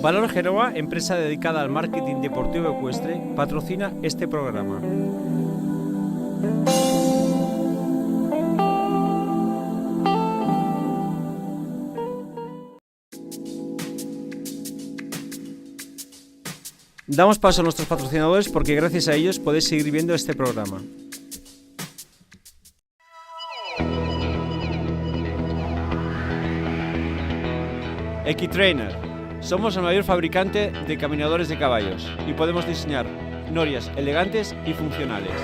Valor Génova, empresa dedicada al marketing deportivo ecuestre, patrocina este programa. Damos paso a nuestros patrocinadores porque gracias a ellos podéis seguir viendo este programa. Equitrainer. Somos el mayor fabricante de caminadores de caballos y podemos diseñar norias elegantes y funcionales.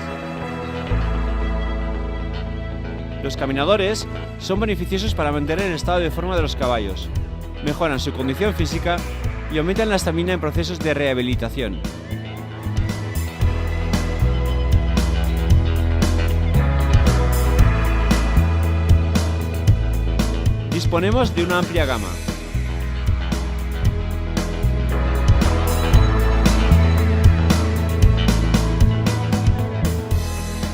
Los caminadores son beneficiosos para mantener el estado de forma de los caballos, mejoran su condición física y aumentan la estamina en procesos de rehabilitación. Disponemos de una amplia gama.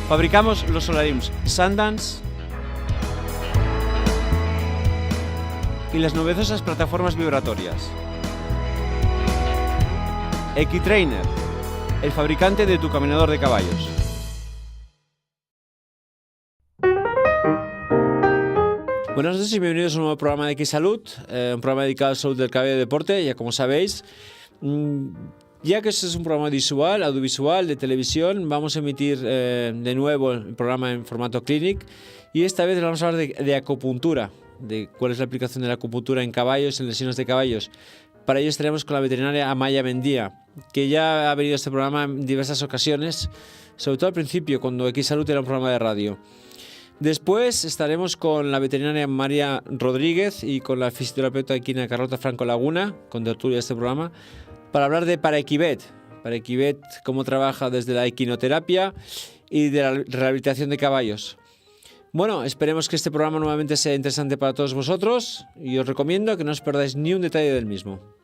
Fabricamos los Solariums Sundance y las novedosas plataformas vibratorias. Equitrainer, el fabricante de tu caminador de caballos. Buenas noches y bienvenidos a un nuevo programa de Equisalud, un programa dedicado a la salud del caballo y deporte. Ya como sabéis, ya que este es un programa visual, audiovisual, de televisión, vamos a emitir de nuevo el programa en formato clinic y esta vez vamos a hablar de acupuntura, de cuál es la aplicación de la acupuntura en caballos, en lesiones de caballos. Para ello estaremos con la veterinaria Amaya Mendía, que ya ha venido a este programa en diversas ocasiones, sobre todo al principio, cuando Equisalud era un programa de radio. Después estaremos con la veterinaria María Rodríguez y con la fisioterapeuta equina Carlota Franco Laguna, con tertulia de este programa, para hablar de Paraequivet. Paraequivet, cómo trabaja desde la equinoterapia y de la rehabilitación de caballos. Bueno, esperemos que este programa nuevamente sea interesante para todos vosotros y os recomiendo que no os perdáis ni un detalle del mismo.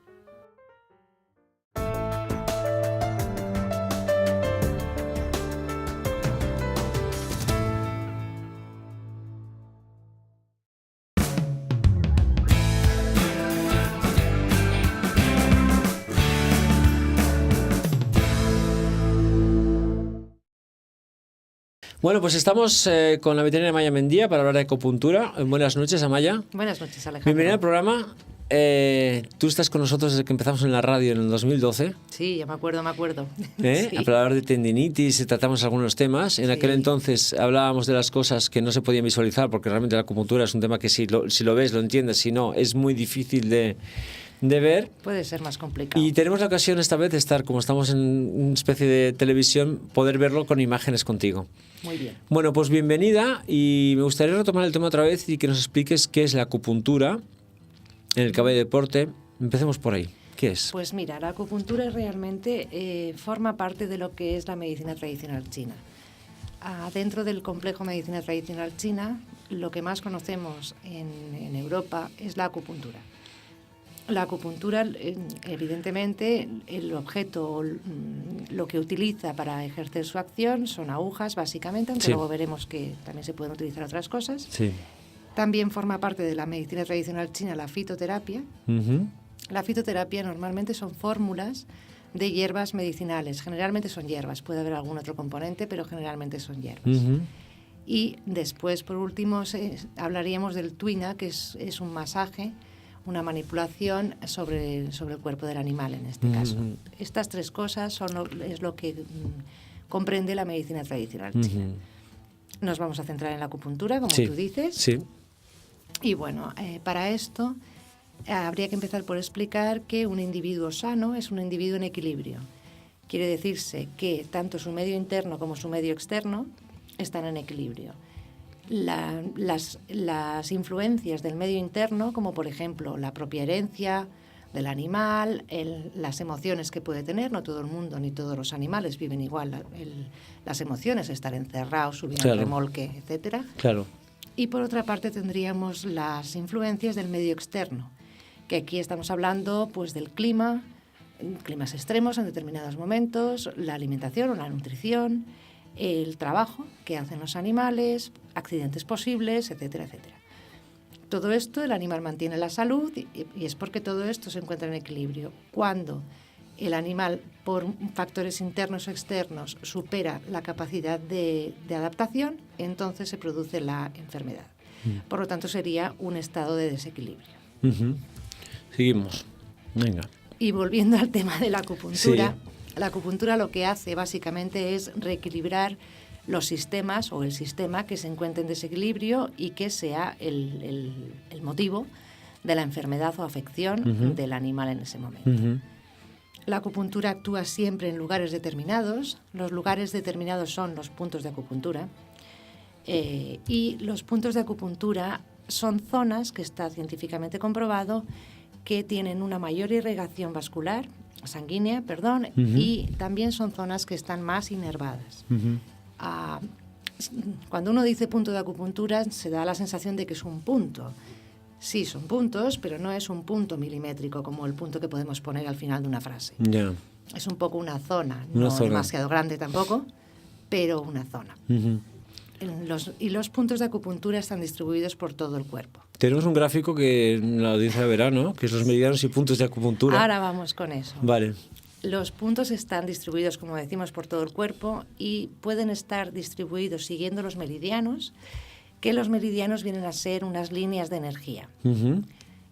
Bueno, pues estamos con la veterinaria Amaya Mendía para hablar de acupuntura. Buenas noches, Amaya. Buenas noches, Alejandro. Bienvenida al programa. Tú estás con nosotros desde que empezamos en la radio en el 2012. Sí, ya me acuerdo. Sí. Para hablar de tendinitis, tratamos algunos temas. En aquel entonces hablábamos de las cosas que no se podían visualizar, porque realmente la acupuntura es un tema que si lo ves, lo entiendes, si no, es muy difícil de ver. Puede ser más complicado. Y tenemos la ocasión esta vez de estar, como estamos en una especie de televisión, poder verlo con imágenes contigo. Muy bien. Bueno, pues bienvenida y me gustaría retomar el tema otra vez y que nos expliques qué es la acupuntura en el caballo de deporte. Empecemos por ahí. ¿Qué es? Pues mira, la acupuntura realmente forma parte de lo que es la medicina tradicional china. Dentro del complejo medicina tradicional china, lo que más conocemos en Europa es la acupuntura. La acupuntura, evidentemente, el objeto, lo que utiliza para ejercer su acción son agujas, básicamente, aunque luego veremos que también se pueden utilizar otras cosas. Sí. También forma parte de la medicina tradicional china la fitoterapia. Uh-huh. La fitoterapia normalmente son fórmulas de hierbas medicinales. Generalmente son hierbas, puede haber algún otro componente, pero generalmente son hierbas. Uh-huh. Y después, por último, hablaríamos del tuina, que es un masaje, una manipulación sobre el cuerpo del animal en este caso. Estas tres cosas es lo que comprende la medicina tradicional china. Nos vamos a centrar en la acupuntura, como tú dices. Sí. Y bueno, para esto habría que empezar por explicar que un individuo sano es un individuo en equilibrio. Quiere decirse que tanto su medio interno como su medio externo están en equilibrio. Las influencias del medio interno, como por ejemplo la propia herencia del animal, las emociones que puede tener, no todo el mundo ni todos los animales viven igual, las emociones, estar encerrados, subir al remolque, etcétera. Claro. Y por otra parte tendríamos las influencias del medio externo, que aquí estamos hablando pues del climas extremos en determinados momentos, la alimentación o la nutrición, el trabajo que hacen los animales, accidentes posibles, etcétera, etcétera. Todo esto el animal mantiene la salud y es porque todo esto se encuentra en equilibrio. Cuando el animal, por factores internos o externos, supera la capacidad de adaptación, entonces se produce la enfermedad. Por lo tanto, sería un estado de desequilibrio. Seguimos. Venga. Y volviendo al tema de la acupuntura, Sí. la acupuntura lo que hace básicamente es reequilibrar los sistemas o el sistema que se encuentre en desequilibrio y que sea el motivo de la enfermedad o afección del animal en ese momento. La acupuntura actúa siempre en lugares determinados. Los lugares determinados son los puntos de acupuntura. Y los puntos de acupuntura son zonas que está científicamente comprobado que tienen una mayor irrigación vascular, sanguínea, perdón, y también son zonas que están más inervadas. Cuando uno dice punto de acupuntura se da la sensación de que es un punto. Sí, son puntos, pero no es un punto milimétrico como el punto que podemos poner al final de una frase. Yeah. Es un poco una zona, Una no zona. demasiado grande tampoco, pero una zona. Y los puntos de acupuntura están distribuidos por todo el cuerpo. Tenemos un gráfico que la audiencia verá, ¿no? Que es los meridianos y puntos de acupuntura. Ahora vamos con eso. Vale. Los puntos están distribuidos, como decimos, por todo el cuerpo y pueden estar distribuidos siguiendo los meridianos, que los meridianos vienen a ser unas líneas de energía.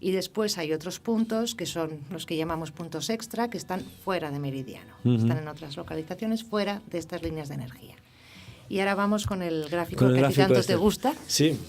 Y después hay otros puntos que son los que llamamos puntos extra, que están fuera de meridiano. Están en otras localizaciones fuera de estas líneas de energía. Y ahora vamos con el gráfico que a ti tanto te gusta. Sí,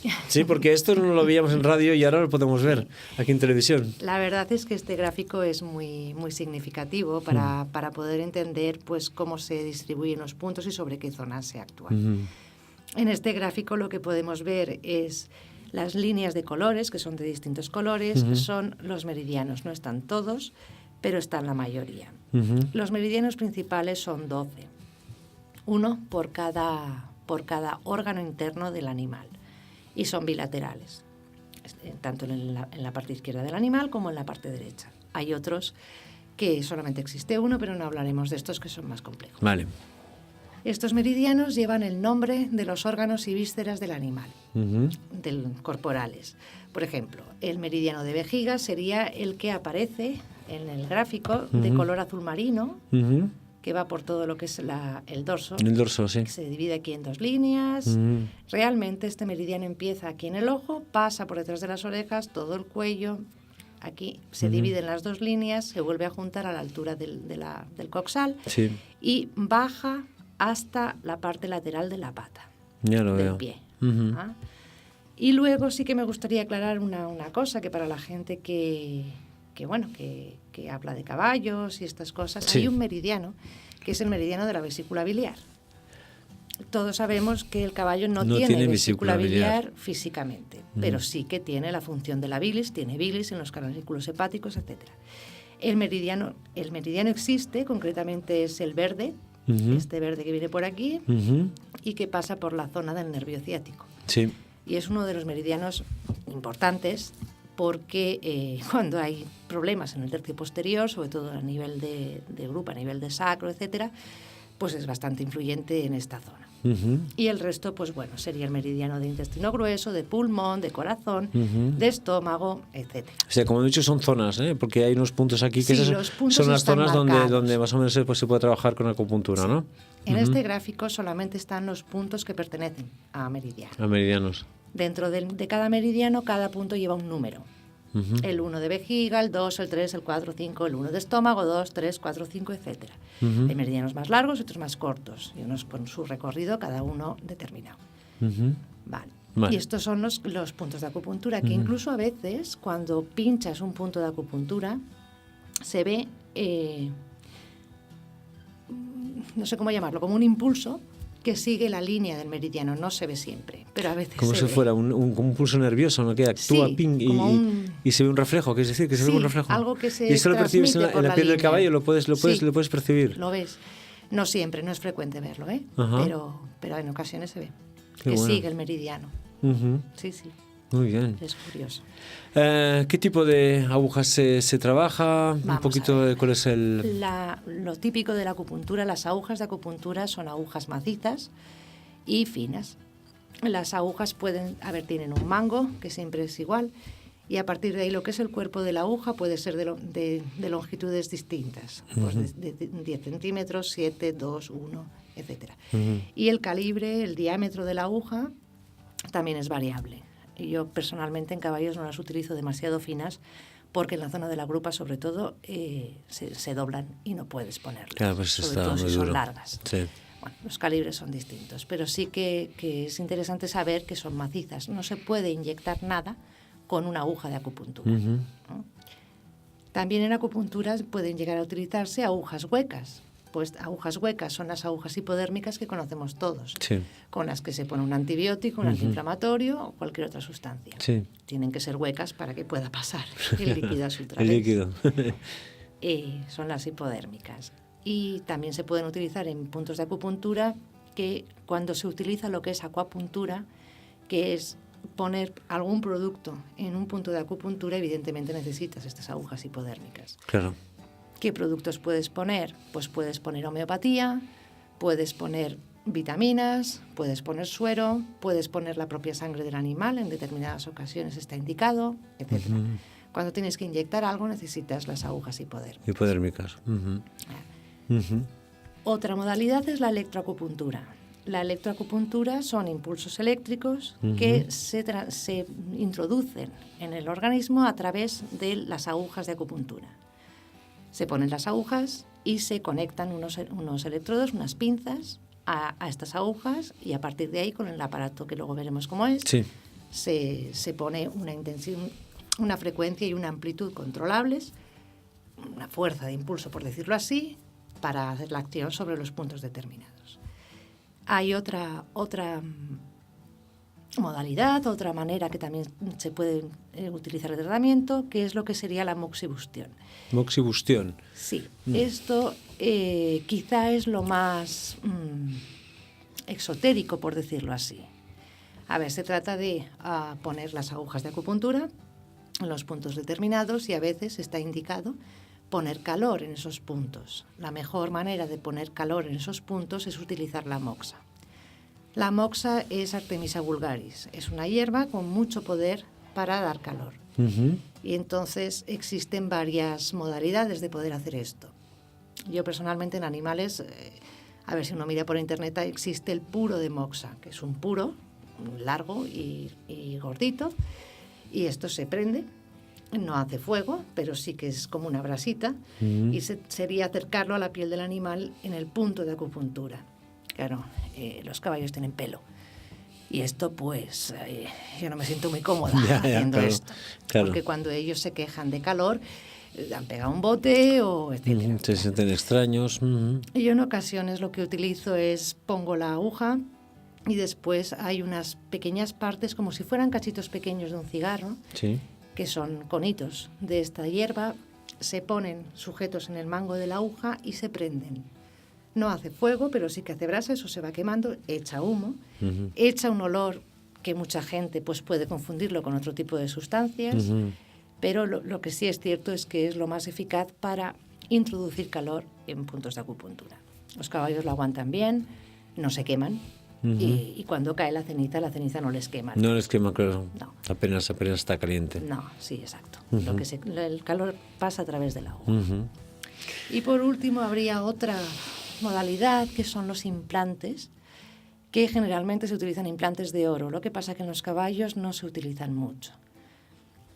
porque esto no lo veíamos en radio y ahora lo podemos ver aquí en televisión. La verdad es que este gráfico es muy, muy significativo para poder entender pues, cómo se distribuyen los puntos y sobre qué zonas se actúa. En este gráfico lo que podemos ver es las líneas de colores, que son de distintos colores, son los meridianos. No están todos, pero están la mayoría. Los meridianos principales son 12. Uno por cada órgano interno del animal y son bilaterales, tanto en la parte izquierda del animal como en la parte derecha. Hay otros que solamente existe uno, pero no hablaremos de estos que son más complejos. Vale. Estos meridianos llevan el nombre de los órganos y vísceras del animal, corporales. Por ejemplo, el meridiano de vejiga sería el que aparece en el gráfico de color azul marino, que va por todo lo que es el dorso. El dorso, sí. Que se divide aquí en dos líneas. Realmente este meridiano empieza aquí en el ojo, pasa por detrás de las orejas, todo el cuello. Aquí se divide en las dos líneas, se vuelve a juntar a la altura del coxal y baja hasta la parte lateral de la pata, ya lo del veo. pie. Y luego sí que me gustaría aclarar una cosa, que para la gente que habla de caballos y estas cosas, hay un meridiano, que es el meridiano de la vesícula biliar. Todos sabemos que el caballo no tiene vesícula biliar físicamente, pero sí que tiene la función de la bilis, tiene bilis en los canalículos hepáticos, etc. El meridiano existe, concretamente es el verde, este verde que viene por aquí, y que pasa por la zona del nervio ciático. Sí. Y es uno de los meridianos importantes porque cuando hay problemas en el tercio posterior, sobre todo a nivel de grupo, a nivel de sacro, etcétera, pues es bastante influyente en esta zona. Y el resto, pues bueno, sería el meridiano de intestino grueso, de pulmón, de corazón, de estómago, etcétera. O sea, como he dicho, son zonas, ¿eh? Porque hay unos puntos aquí que los puntos son las zonas marcados. donde más o menos pues, se puede trabajar con acupuntura, ¿no? En este gráfico solamente están los puntos que pertenecen a meridiano. A meridianos. Dentro de cada meridiano, cada punto lleva un número. El 1 de vejiga, el 2, el 3, el 4, 5, el 1 de estómago, 2, 3, 4, 5, etc. Hay meridianos más largos y otros más cortos, y unos con su recorrido cada uno determinado. Vale. Y estos son los puntos de acupuntura, que incluso a veces, cuando pinchas un punto de acupuntura, se ve, no sé cómo llamarlo, como un impulso que sigue la línea del meridiano, no se ve siempre, pero a veces como se si ve. Fuera un pulso nervioso, ¿no? Que actúa y se ve un reflejo, que es decir, que se ve un reflejo. Algo que se y eso lo percibes en la piel del caballo, lo puedes percibir. Lo ves. No siempre, no es frecuente verlo, ¿eh? Pero en ocasiones se ve. Qué bueno. Sigue el meridiano. Sí. Muy bien. Es curioso. ¿Qué tipo de agujas se trabaja? Vamos un poquito de cuál es el... Lo típico de la acupuntura, las agujas de acupuntura son agujas macizas y finas. Las agujas tienen un mango, que siempre es igual, y a partir de ahí lo que es el cuerpo de la aguja puede ser de longitudes distintas, pues de 10 centímetros, 7, 2, 1, etc. Y el calibre, el diámetro de la aguja también es variable. Y yo personalmente en caballos no las utilizo demasiado finas porque en la zona de la grupa, sobre todo, se doblan y no puedes ponerlas, claro, pues sobre está todo muy si duro. son largas. Sí. Bueno, los calibres son distintos, pero sí que es interesante saber que son macizas. No se puede inyectar nada con una aguja de acupuntura, ¿no? También en acupuntura pueden llegar a utilizarse agujas huecas. Pues agujas huecas son las agujas hipodérmicas que conocemos todos, Sí. con las que se pone un antibiótico, un antiinflamatorio o cualquier otra sustancia. Sí. Tienen que ser huecas para que pueda pasar el líquido a su través. El líquido. Son las hipodérmicas. Y también se pueden utilizar en puntos de acupuntura, que cuando se utiliza lo que es acuapuntura, que es poner algún producto en un punto de acupuntura, evidentemente necesitas estas agujas hipodérmicas. Claro. ¿Qué productos puedes poner? Pues puedes poner homeopatía, puedes poner vitaminas, puedes poner suero, puedes poner la propia sangre del animal, en determinadas ocasiones está indicado, etc. Cuando tienes que inyectar algo necesitas las agujas hipodérmicas. Hipodérmicas. Otra modalidad es la electroacupuntura. La electroacupuntura son impulsos eléctricos que se introducen en el organismo a través de las agujas de acupuntura. Se ponen las agujas y se conectan unos electrodos, unas pinzas a estas agujas, y a partir de ahí, con el aparato que luego veremos cómo es, Sí. se pone una frecuencia y una amplitud controlables, una fuerza de impulso, por decirlo así, para hacer la acción sobre los puntos determinados. Hay otra modalidad, otra manera que también se puede utilizar el tratamiento, que es lo que sería la moxibustión. Moxibustión. Sí, esto quizá es lo más exotérico, por decirlo así. A ver, se trata de poner las agujas de acupuntura en los puntos determinados, y a veces está indicado poner calor en esos puntos. La mejor manera de poner calor en esos puntos es utilizar la moxa. La moxa es Artemisa vulgaris, es una hierba con mucho poder para dar calor. Y entonces existen varias modalidades de poder hacer esto. Yo personalmente en animales, a ver si uno mira por internet, existe el puro de moxa, que es un puro largo y gordito, y esto se prende. No hace fuego, pero sí que es como una brasita, y sería acercarlo a la piel del animal en el punto de acupuntura. Claro, los caballos tienen pelo, y esto pues yo no me siento muy cómoda haciendo esto, porque cuando ellos se quejan de calor, le han pegado un bote o etcétera. Se sienten extraños. Y yo en ocasiones lo que utilizo es pongo la aguja y después hay unas pequeñas partes, como si fueran cachitos pequeños de un cigarro, Sí. que son conitos de esta hierba, se ponen sujetos en el mango de la aguja y se prenden. No hace fuego, pero sí que hace brasa, eso se va quemando, echa humo, echa un olor que mucha gente pues puede confundirlo con otro tipo de sustancias, pero lo que sí es cierto es que es lo más eficaz para introducir calor en puntos de acupuntura. Los caballos lo aguantan bien, no se queman, y cuando cae la ceniza no les quema. No les quema, claro. No. Apenas está caliente. No, sí, exacto. El calor pasa a través del agua. Y por último habría otra modalidad, que son los implantes, que generalmente se utilizan implantes de oro. Lo que pasa es que en los caballos no se utilizan mucho.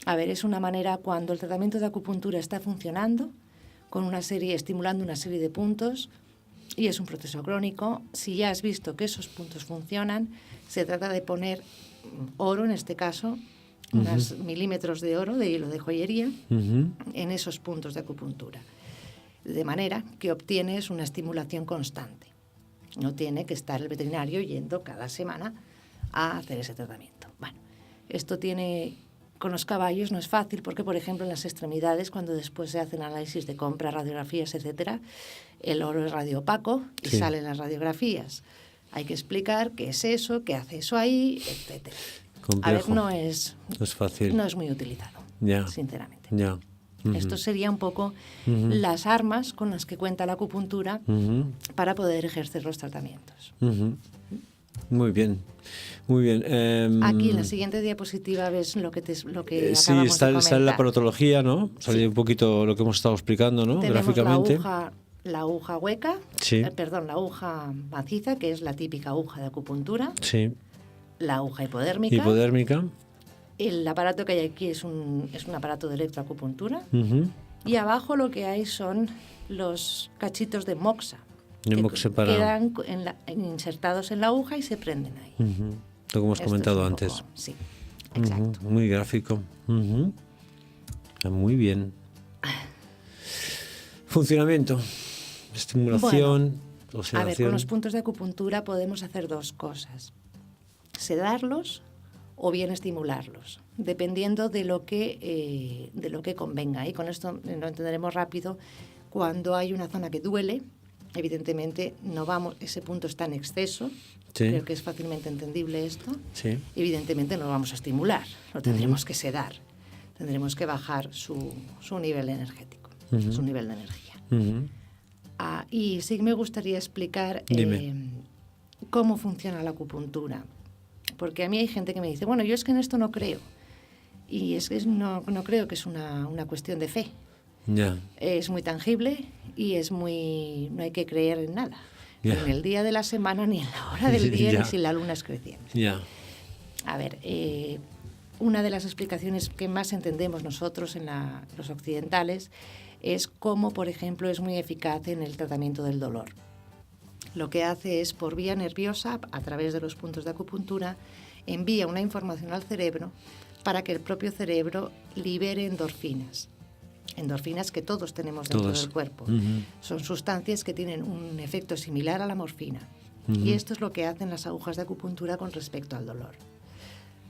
A ver, es una manera cuando el tratamiento de acupuntura está funcionando, estimulando una serie de puntos, y es un proceso crónico. Si ya has visto que esos puntos funcionan, se trata de poner oro, en este caso, unos milímetros de oro, de hilo de joyería, en esos puntos de acupuntura. De manera que obtienes una estimulación constante. No tiene que estar el veterinario yendo cada semana a hacer ese tratamiento. Bueno, esto con los caballos no es fácil porque, por ejemplo, en las extremidades, cuando después se hacen análisis de compra, radiografías, etcétera, el oro es radiopaco y salen las radiografías. Hay que explicar qué es eso, qué hace eso ahí, etcétera. Complejo. A ver, no es fácil. No es muy utilizado, sinceramente. Ya. Esto sería un poco las armas con las que cuenta la acupuntura para poder ejercer los tratamientos. Muy bien. Muy bien. Aquí en la siguiente diapositiva ves lo que sí, acabamos está de comentar. en la aparatología, ¿no? Sale Sí. un poquito lo que hemos estado explicando, ¿no? Tenemos Gráficamente. la aguja hueca, Sí. la aguja maciza, que es la típica aguja de acupuntura, Sí. la aguja hipodérmica. Hipodérmica. El aparato que hay aquí es un aparato de electroacupuntura. Ujú. Y abajo lo que hay son los cachitos de moxa. De que moxa para- quedan insertados en la aguja y se prenden ahí. Ujú. Lo que hemos Esto comentado es un antes. poco- sí, exacto. Ujú. Muy gráfico. Ujú. Muy bien. Funcionamiento. Estimulación. A ver, Oxidación. con los puntos de acupuntura podemos hacer dos cosas. Sedarlos o bien estimularlos, dependiendo de lo que convenga. Y con esto lo entenderemos rápido. Cuando hay una zona que duele, evidentemente ese punto está en exceso. Sí. Creo que es fácilmente entendible esto. Sí. Evidentemente no lo vamos a estimular, lo tendremos que sedar. Tendremos que bajar su nivel energético, su nivel de energía. Ujú. Y sí me gustaría explicar Dime. cómo funciona la acupuntura. Porque a mí hay gente que me dice, bueno, yo es que en esto no creo. Y es que no creo que es una cuestión de fe. Ya. Es muy tangible y no hay que creer en nada. Ya. Ni en el día de la semana, ni en la hora del día, Ya. ni si la luna es creciente. Ya. A ver, una de las explicaciones que más entendemos nosotros los occidentales es cómo, por ejemplo, es muy eficaz en el tratamiento del dolor. Lo que hace es, por vía nerviosa, a través de los puntos de acupuntura, envía una información al cerebro para que el propio cerebro libere endorfinas. Endorfinas que todos tenemos dentro del cuerpo. Ujú. Son sustancias que tienen un efecto similar a la morfina. Ujú. Y esto es lo que hacen las agujas de acupuntura con respecto al dolor.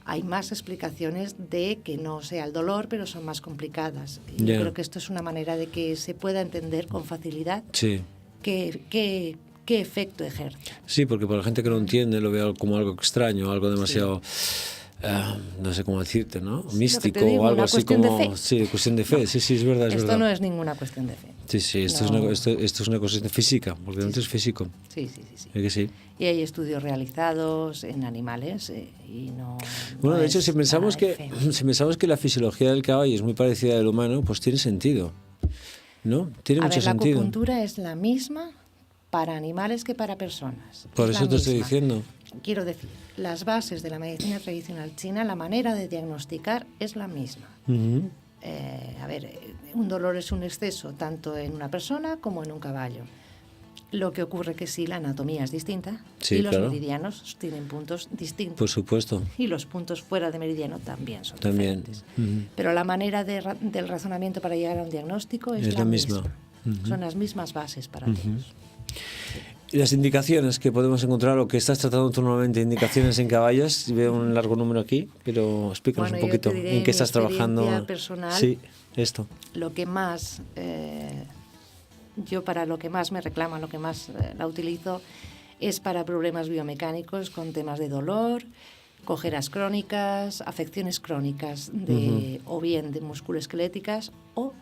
Hay más explicaciones de que no sea el dolor, pero son más complicadas. Y Ya. yo creo que esto es una manera de que se pueda entender con facilidad Sí. qué efecto ejerce. Sí, porque para la gente que no entiende lo ve como algo extraño, algo demasiado, no sé cómo decirte, ¿no? Místico digo, o algo una así cuestión de como... fe. Sí, cuestión de fe, sí, es verdad, es Esto verdad. no es ninguna cuestión de fe. Sí, sí, esto, No. esto es una cuestión física, porque realmente es físico. Sí. ¿Es que sí? Y hay estudios realizados en animales y no... Bueno, no de hecho, es si pensamos nada de fe. que la fisiología del caballo es muy parecida al humano, pues tiene sentido, ¿no? Tiene A mucho ver, la sentido. acupuntura es la misma para animales que para personas. Por Es eso la te estoy misma. diciendo. Quiero decir, las bases de la medicina tradicional china, la manera de diagnosticar es la misma. Ujú. Un dolor es un exceso tanto en una persona como en un caballo. Lo que ocurre que sí, la anatomía es distinta Sí, y los claro. meridianos tienen puntos distintos. Por supuesto, Y los puntos fuera de meridiano también son también. diferentes. Ujú. Pero la manera del razonamiento para llegar a un diagnóstico es la misma. Son las mismas bases para todos. Y las indicaciones que podemos encontrar o que estás tratando tú normalmente, indicaciones en caballos, veo un largo número aquí, pero explícanos Bueno, un poquito yo te diré en qué mi estás trabajando. experiencia personal. Sí, esto. Lo que más, yo para lo que más me reclaman, lo que más la utilizo, es para problemas biomecánicos con temas de dolor, cojeras crónicas, afecciones crónicas o bien de musculoesqueléticas o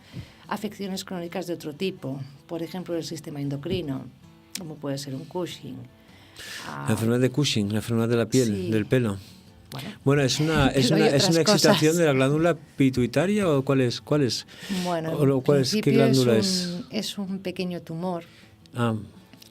afecciones crónicas de otro tipo, por ejemplo del sistema endocrino, como puede ser un Cushing. La enfermedad de Cushing, la enfermedad de la piel, Sí. del pelo. Bueno, Es una Pero hay otras excitación cosas. de la glándula pituitaria o cuál es? bueno, ¿O en cuál es? ¿Qué principio glándula es? es un pequeño tumor Ah,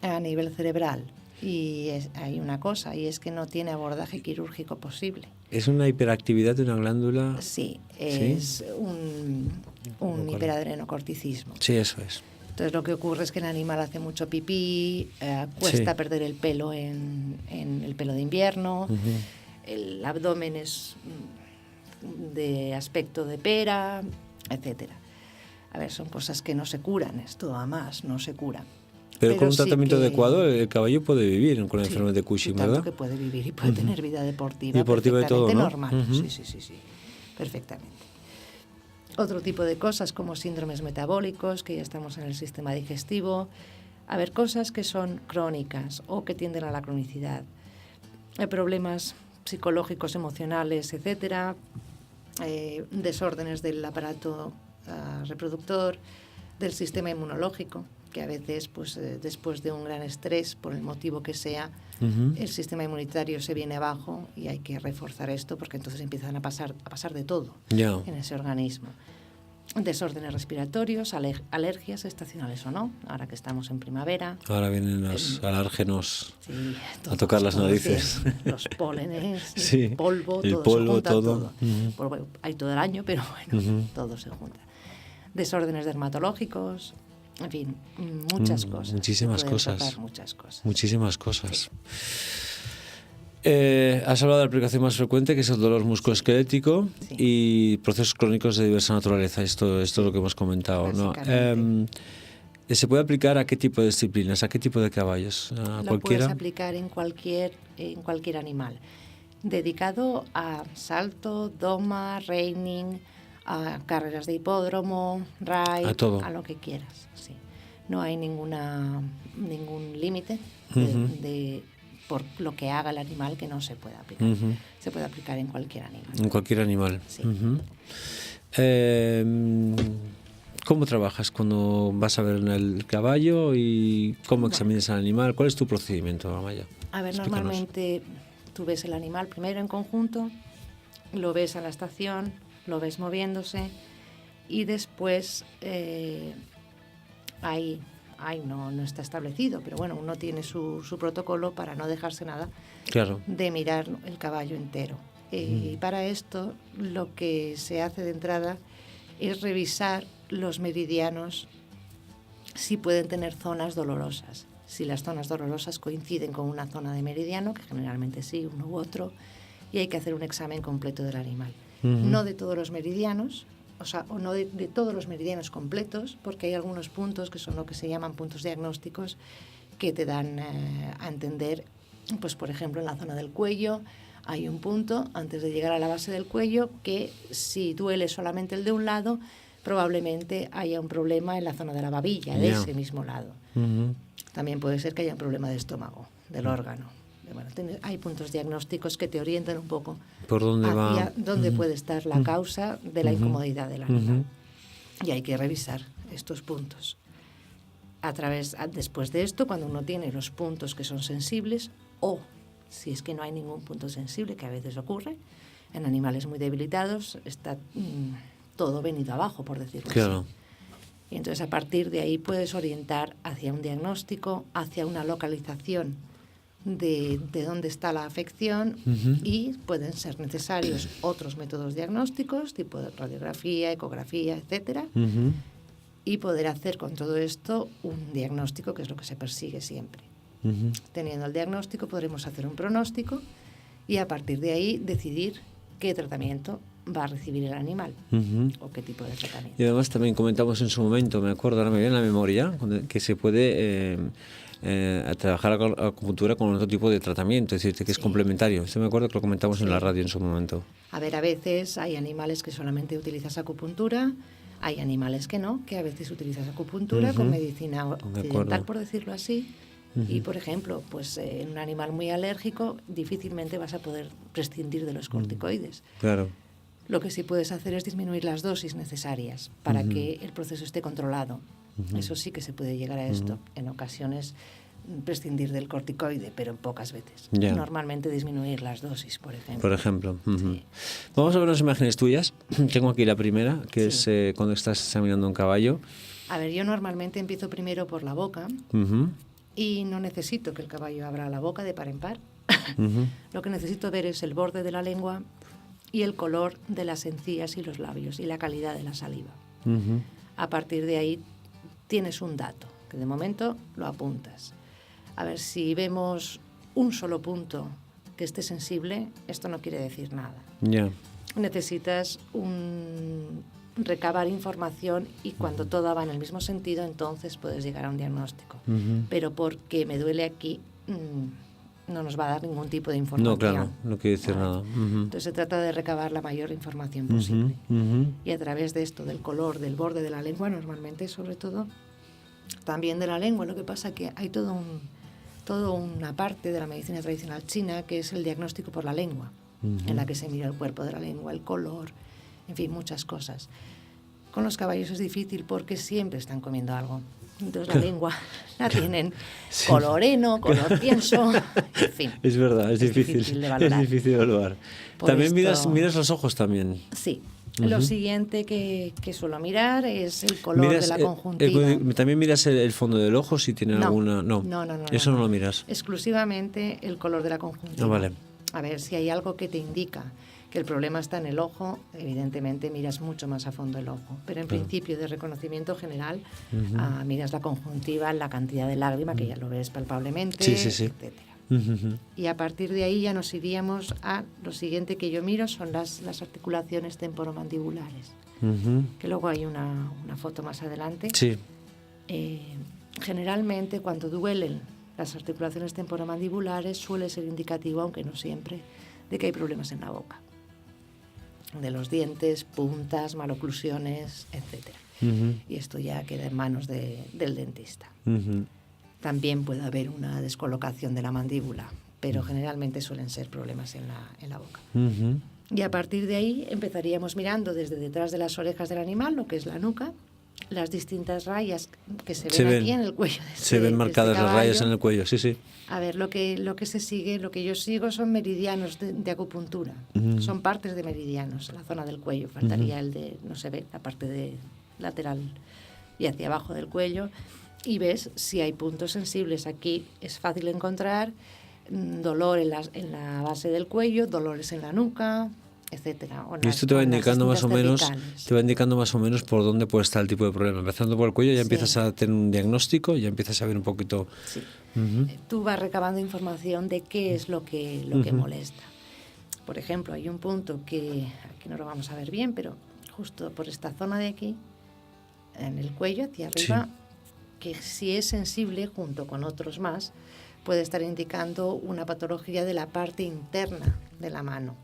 a nivel cerebral. Y hay una cosa, y es que no tiene abordaje quirúrgico posible. es una hiperactividad de una glándula. Sí, es un acuerdo. hiperadrenocorticismo. Sí, eso es. Entonces lo que ocurre es que el animal hace mucho pipí, cuesta Sí. perder el pelo en el pelo de invierno, Ujú. el abdomen es de aspecto de pera, etcétera. A ver, son cosas que no se curan, esto a más no se curan. Pero con un sí tratamiento que- adecuado el caballo puede vivir con la Sí, enfermedad de Cushing, y tanto ¿verdad? que puede vivir y puede tener vida deportiva, Deportiva y todo, perfectamente ¿no? normal. Ujú. Sí, perfectamente. Otro tipo de cosas como síndromes metabólicos, que ya estamos en el sistema digestivo. A ver, cosas que son crónicas o que tienden a la cronicidad. Hay problemas psicológicos, emocionales, etcétera. Desórdenes del aparato reproductor, del sistema inmunológico. que a veces, pues después de un gran estrés, por el motivo que sea, el sistema inmunitario se viene abajo y hay que reforzar esto porque entonces empiezan a pasar de todo en ese organismo. Desórdenes respiratorios, alergias estacionales o no, ahora que estamos en primavera. Ahora vienen los alérgenos a tocar las como narices. Los pólenes, Sí, el polvo, el todo polvo, se junta, todo. Pues, bueno, hay todo el año, pero bueno, todo se junta. Desórdenes dermatológicos, en fin, muchas cosas. Muchísimas cosas. Muchas cosas. Muchísimas cosas. Has hablado de la aplicación más frecuente, que es el dolor musculoesquelético, y procesos crónicos de diversa naturaleza. Esto es lo que hemos comentado, ¿no? ¿Se puede aplicar a qué tipo de disciplinas, a qué tipo de caballos? ¿A Lo cualquiera? puedes aplicar en cualquier animal, dedicado a salto, doma, reining, a carreras de hipódromo, ride, a todo, a lo que quieras. Sí. No hay ningún límite por lo que haga el animal que no se pueda aplicar. Se puede aplicar en cualquier animal. En cualquier animal. Sí. ¿Cómo trabajas cuando vas a ver el caballo y cómo examinas al animal? ¿Cuál es tu procedimiento, Amaya? A ver, Explícanos. normalmente tú ves el animal primero en conjunto, lo ves a la estación, lo ves moviéndose y después ahí no está establecido, pero bueno, uno tiene su protocolo para no dejarse nada de mirar el caballo entero. Y para esto lo que se hace de entrada es revisar los meridianos si pueden tener zonas dolorosas. Si las zonas dolorosas coinciden con una zona de meridiano, que generalmente sí, uno u otro, y hay que hacer un examen completo del animal. No de todos los meridianos, o no de todos los meridianos completos, porque hay algunos puntos que son lo que se llaman puntos diagnósticos que te dan a entender, pues por ejemplo en la zona del cuello hay un punto antes de llegar a la base del cuello que si duele solamente el de un lado, probablemente haya un problema en la zona de la babilla, de ese mismo lado. También puede ser que haya un problema de estómago, del órgano. Bueno, hay puntos diagnósticos que te orientan un poco por dónde hacia dónde puede estar la causa de la incomodidad del animal. Y hay que revisar estos puntos. Después de esto, cuando uno tiene los puntos que son sensibles, o si es que no hay ningún punto sensible, que a veces ocurre, en animales muy debilitados está todo venido abajo, por decirlo así. Y entonces a partir de ahí puedes orientar hacia un diagnóstico, hacia una localización de dónde está la afección y pueden ser necesarios otros métodos diagnósticos, tipo de radiografía, ecografía, etcétera, y poder hacer con todo esto un diagnóstico, que es lo que se persigue siempre. Teniendo el diagnóstico podremos hacer un pronóstico y a partir de ahí decidir qué tratamiento va a recibir el animal o qué tipo de tratamiento. Y además también comentamos en su momento, me acuerdo, ahora me viene a la memoria, que se puede trabajar la acupuntura con otro tipo de tratamiento, es decir, que es complementario. Esto me acuerdo que lo comentamos en la radio en su momento. A veces hay animales que solamente utilizas acupuntura, hay animales que no, que a veces utilizas acupuntura con medicina occidental, por decirlo así. Y, por ejemplo, pues en un animal muy alérgico difícilmente vas a poder prescindir de los corticoides. Claro. Lo que sí puedes hacer es disminuir las dosis necesarias para que el proceso esté controlado. Eso sí que se puede llegar a esto. En ocasiones prescindir del corticoide, pero pocas veces. Normalmente disminuir las dosis, por ejemplo. Por ejemplo. Vamos a ver unas imágenes tuyas. Tengo aquí la primera, que es cuando estás examinando un caballo. A ver, yo normalmente empiezo primero por la boca. Y no necesito que el caballo abra la boca de par en par. Lo que necesito ver es el borde de la lengua y el color de las encías y los labios y la calidad de la saliva. A partir de ahí tienes un dato, que de momento lo apuntas. A ver, si vemos un solo punto que esté sensible, esto no quiere decir nada. Necesitas recabar información y cuando todo va en el mismo sentido, entonces puedes llegar a un diagnóstico. Pero porque me duele aquí, no nos va a dar ningún tipo de información. No, claro, no quiere decir nada. Entonces se trata de recabar la mayor información posible. Y a través de esto, del color, del borde de la lengua, normalmente, sobre todo, también de la lengua. Lo que pasa es que hay toda una parte de la medicina tradicional china que es el diagnóstico por la lengua, en la que se mira el cuerpo de la lengua, el color, en fin, muchas cosas. Con los caballos es difícil porque siempre están comiendo algo. Entonces la lengua la tienen color heno, color pienso, en fin. Es verdad, es difícil de valorar. Es difícil de evaluar. Por También esto- miras los ojos también. Sí. Lo siguiente que suelo mirar es el color de la conjuntiva. También miras el fondo del ojo si tiene No. alguna... No, eso no lo miras. Exclusivamente el color de la conjuntiva. Ah, vale. A ver, si hay algo que te indica que el problema está en el ojo, evidentemente miras mucho más a fondo el ojo. Pero en principio, de reconocimiento general, miras la conjuntiva, la cantidad de lágrima, que ya lo ves palpablemente, Sí. etcétera. Y a partir de ahí ya nos iríamos a lo siguiente que yo miro, son las articulaciones temporomandibulares. Que luego hay una foto más adelante. Sí. Generalmente cuando duelen las articulaciones temporomandibulares suele ser indicativo, aunque no siempre, de que hay problemas en la boca. De los dientes, puntas, maloclusiones, etcétera. Y esto ya queda en manos del dentista. También puede haber una descolocación de la mandíbula, pero generalmente suelen ser problemas en la boca. Y a partir de ahí empezaríamos mirando desde detrás de las orejas del animal, lo que es la nuca, las distintas rayas que se ven aquí en el cuello. Se ven marcadas las rayas en el cuello, sí. A ver, lo que se sigue, lo que yo sigo son meridianos de acupuntura. Son partes de meridianos, la zona del cuello. Faltaría el de, no se ve, la parte de lateral y hacia abajo del cuello. Y ves si hay puntos sensibles. Aquí es fácil encontrar dolor en la base del cuello, dolores en la nuca, etcétera. Y esto te va indicando más o menos por dónde puede estar el tipo de problema. Empezando por el cuello ya empiezas a tener un diagnóstico, ya empiezas a ver un poquito. Sí. Tú vas recabando información de qué es lo que molesta. Por ejemplo, hay un punto que aquí no lo vamos a ver bien, pero justo por esta zona de aquí, en el cuello hacia arriba, que si es sensible junto con otros más, puede estar indicando una patología de la parte interna de la mano,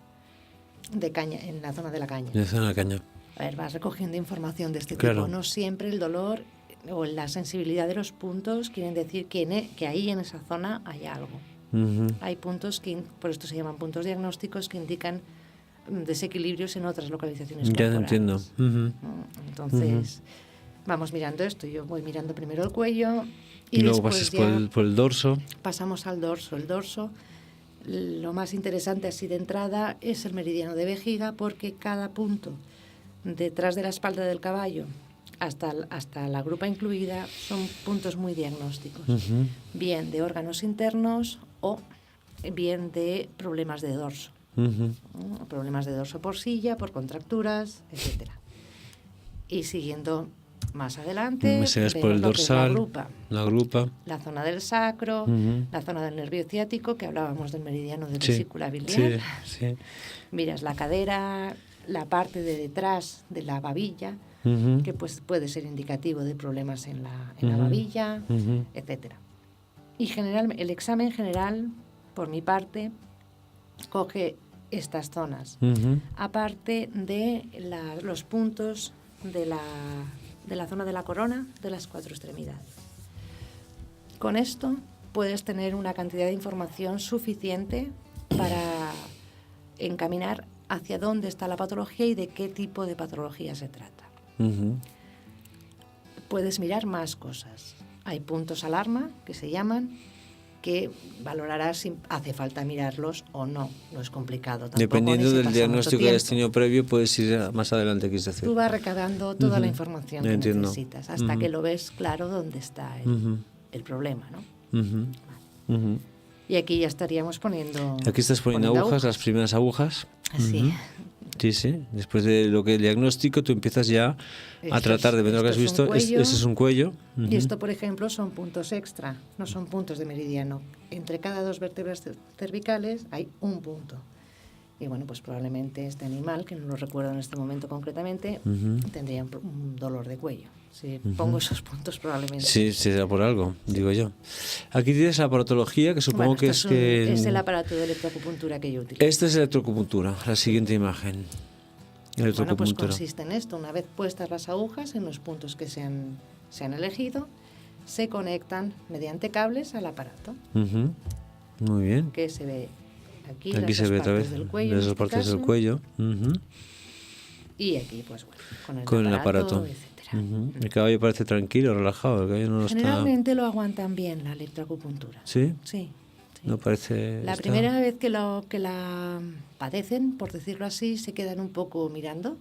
de caña, en la zona de la caña. En la zona de la caña. A ver, vas recogiendo información de este tipo. No siempre el dolor o la sensibilidad de los puntos quieren decir que ahí en esa zona hay algo. Hay puntos que, por esto se llaman puntos diagnósticos, que indican desequilibrios en otras localizaciones corporales. Ya entiendo. Entonces, vamos mirando esto. Yo voy mirando primero el cuello y luego pasas por el dorso. Pasamos al dorso. El dorso, lo más interesante así de entrada es el meridiano de vejiga, porque cada punto detrás de la espalda del caballo hasta la grupa incluida son puntos muy diagnósticos, bien de órganos internos o bien de problemas de dorso, problemas de dorso por silla, por contracturas, etcétera. Y siguiendo más adelante, vemos por el dorsal, la grupa, la zona del sacro, la zona del nervio ciático, que hablábamos del meridiano de vesícula biliar. Sí. Miras la cadera, la parte de detrás de la babilla, que pues puede ser indicativo de problemas en la babilla, etcétera. Y el examen general, por mi parte, coge estas zonas, aparte de los puntos de la zona de la corona, de las 4 extremidades. Con esto puedes tener una cantidad de información suficiente para encaminar hacia dónde está la patología y de qué tipo de patología se trata. Puedes mirar más cosas. Hay puntos alarma, que se llaman, que valorarás si hace falta mirarlos o no. No es complicado tampoco. Dependiendo del diagnóstico que hayas tenido previo, puedes ir más adelante, quieres decir. Tú vas recabando toda la información que necesitas hasta que lo ves claro dónde está el problema, ¿no? Y aquí ya estaríamos poniendo... Aquí estás poniendo agujas, las primeras agujas. Así. Sí. Después de lo que el diagnóstico, tú empiezas ya a tratar de ver lo que has visto. Ese es un cuello. Y esto, por ejemplo, son puntos extra, no son puntos de meridiano. Entre cada 2 vértebras cervicales hay un punto. Y bueno, pues probablemente este animal, que no lo recuerdo en este momento concretamente, tendría un dolor de cuello. Si pongo esos puntos, probablemente. Sí, será por algo, digo yo. Aquí tienes la aparatología, que supongo que es que... Es el aparato de electroacupuntura que yo utilizo. Esta es electroacupuntura, la siguiente imagen. Bueno, pues consiste en esto. Una vez puestas las agujas en los puntos que se han elegido, se conectan mediante cables al aparato. Muy bien. Que se ve aquí se ve otra vez las dos partes del cuello. Y aquí, pues bueno, con el aparato, etcétera. manera. El caballo parece tranquilo, relajado. El caballo no Generalmente lo aguantan bien la electroacupuntura. ¿Sí? Sí. No parece... La primera vez que la padecen, por decirlo así, se quedan un poco mirando,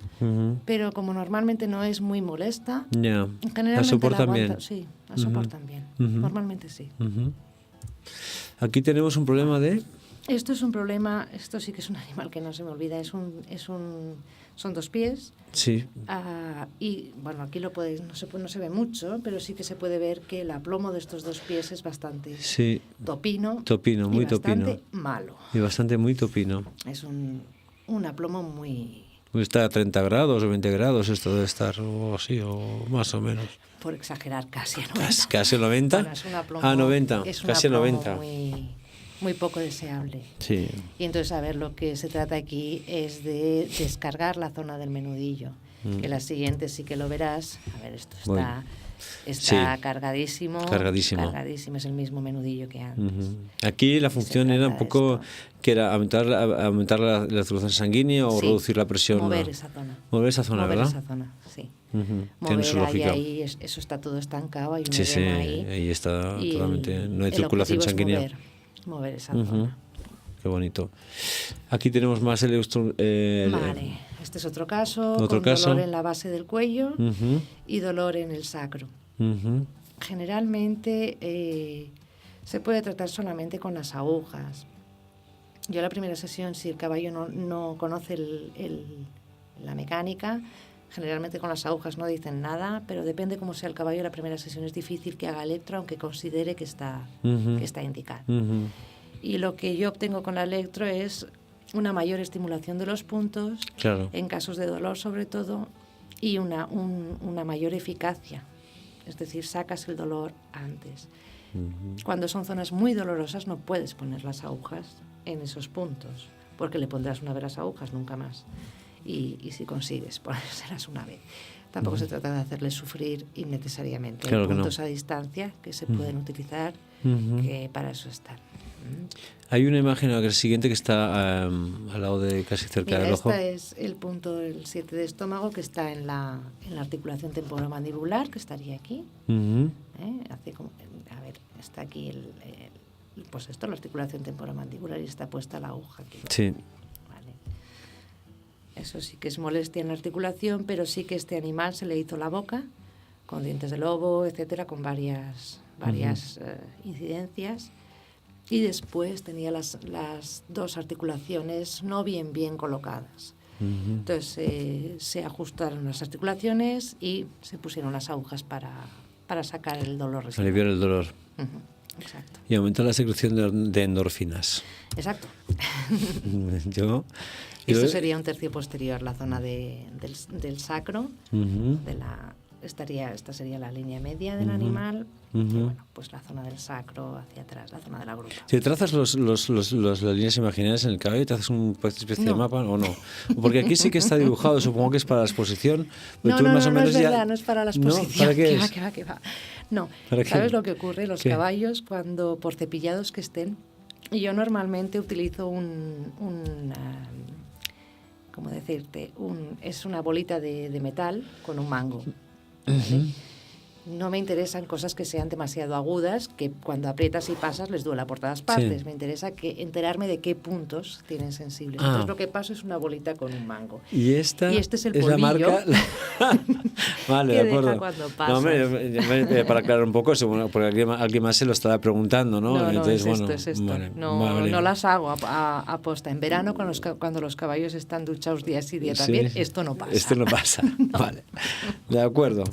pero como normalmente no es muy molesta, generalmente la soportan bien. Sí, la soportan bien. Normalmente sí. Aquí tenemos un problema de... Esto es un problema, esto sí que es un animal que no se me olvida, son 2 pies. Sí. Y bueno, aquí no se ve mucho, pero sí que se puede ver que el aplomo de estos 2 pies es bastante topino, muy y bastante topino. malo. Y bastante muy topino. Es un aplomo muy... Está a 30 grados o 20 grados, esto debe estar, o así, o más o menos. Por exagerar, casi a 90. ¿Casi a 90? Bueno, es un aplomo, 90, es un casi a aplomo 90. muy poco deseable. Sí. Y entonces, a ver, lo que se trata aquí es de descargar la zona del menudillo. Que la siguiente sí que lo verás. A ver, esto está cargadísimo. Cargadísimo, es el mismo menudillo que antes. Aquí la función era un poco que era aumentar la circulación sanguínea o reducir la presión. Mover esa zona. Mover esa zona, ¿verdad? Mover esa zona, sí. Tiene su lógica. Ahí eso está todo estancado, hay un ahí está totalmente, no hay circulación sanguínea. Mover esa zona. Qué bonito. Aquí tenemos más vale, este es otro caso, dolor en la base del cuello y dolor en el sacro. Generalmente se puede tratar solamente con las agujas. Yo la primera sesión, si el caballo no conoce la mecánica, generalmente con las agujas no dicen nada, pero depende cómo sea el caballo, la primera sesión es difícil que haga electro, aunque considere que está indicado. Y lo que yo obtengo con la electro es una mayor estimulación de los puntos, en casos de dolor sobre todo, y una mayor eficacia. Es decir, sacas el dolor antes. Cuando son zonas muy dolorosas no puedes poner las agujas en esos puntos, porque le pondrás una vez las agujas, nunca más. Y si consigues ponérselas una vez. Tampoco se trata de hacerles sufrir innecesariamente. Hay puntos a distancia que se pueden utilizar, que para eso están. Hay una imagen, la siguiente, que está al lado de casi cerca del ojo. Este es el punto, el 7 de estómago, que está en la articulación temporomandibular, que estaría aquí. Hace como, a ver, está aquí pues esto, la articulación temporomandibular, y está puesta la aguja aquí. Sí. Vale. Eso sí que es molestia en la articulación, pero sí que este animal se le hizo la boca, con dientes de lobo, etcétera, con varias incidencias. Y después tenía las 2 articulaciones no bien colocadas. Entonces se ajustaron las articulaciones y se pusieron las agujas para sacar el dolor residual. Aliviar el dolor. Exacto. Y aumentar la secreción de endorfinas. Exacto. Esto sería un tercio posterior, la zona del sacro, esta sería la línea media del animal, y bueno, pues la zona del sacro hacia atrás, la zona de la grupa. Si trazas las líneas imaginarias en el caballo, ¿te haces una especie de mapa o no? Porque aquí sí que está dibujado, supongo que es para la exposición. No es verdad, no es para la exposición. ¿No? ¿Para qué es? ¿Qué va? No, ¿sabes lo que ocurre? Los caballos, cuando por cepillados que estén, yo normalmente utilizo ¿cómo decirte? Es una bolita de metal con un mango. ¿Vale? No me interesan cosas que sean demasiado agudas, que cuando aprietas y pasas les duela por todas partes. Me interesa enterarme de qué puntos tienen sensibles. Entonces lo que paso es una bolita con un mango. Y este es el polvillo, la marca. Vale, de acuerdo. Deja cuando pasas. No, hombre, para aclarar un poco, porque alguien más se lo estará preguntando, ¿no? Entonces, es esto. Vale, no las hago a posta. En verano, cuando los caballos están duchados día sí día también, esto no pasa. Esto no pasa. No. Vale. De acuerdo.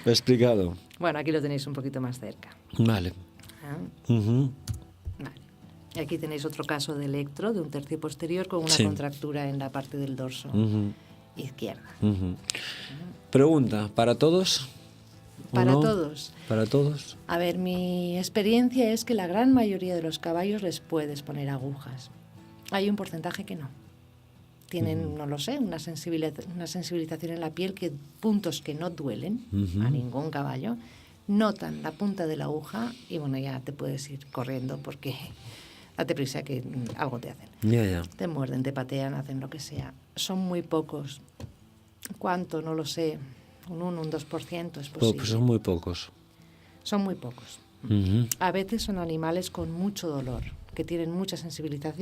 Lo he explicado. Bueno, aquí lo tenéis un poquito más cerca. Vale. Vale. Aquí tenéis otro caso de electro, de un tercio posterior con una contractura en la parte del dorso izquierda. Pregunta, ¿para todos? ¿Para todos? ¿Para todos? A ver, mi experiencia es que la gran mayoría de los caballos les puedes poner agujas. Hay un porcentaje que no. Tienen, no lo sé, una sensibilización en la piel, que puntos que no duelen a ningún caballo, notan la punta de la aguja y bueno, ya te puedes ir corriendo porque date prisa que algo te hacen. Te muerden, te patean, hacen lo que sea. Son muy pocos. ¿Cuánto? No lo sé. un 1, un 2% es posible. Pues son muy pocos. Son muy pocos. A veces son animales con mucho dolor, que tienen mucha sensibilidad